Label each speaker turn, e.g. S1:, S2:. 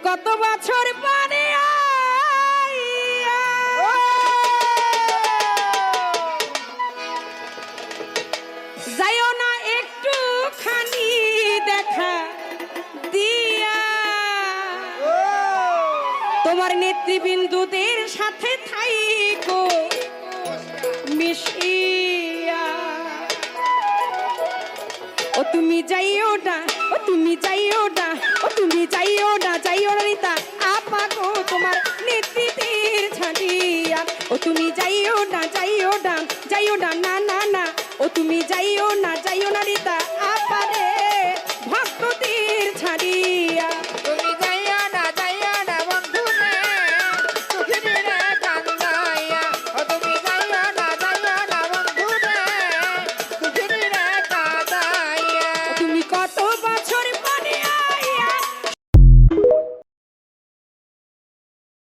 S1: কত বছর পরে যাইও না একটু খানি দেখা দিয়া তোমার নেতৃবৃন্দুদের সাথে থাইকো মিশিয়া ও তুমি যাইও না ও তুমি যাইও না ও তুমি যাইও না যাইও না রিতা আপা গো তোমার নেতৃত্বের ছাড়িয়া ও তুমি যাইও না যাইও না যাইও না না না না ও তুমি যাইও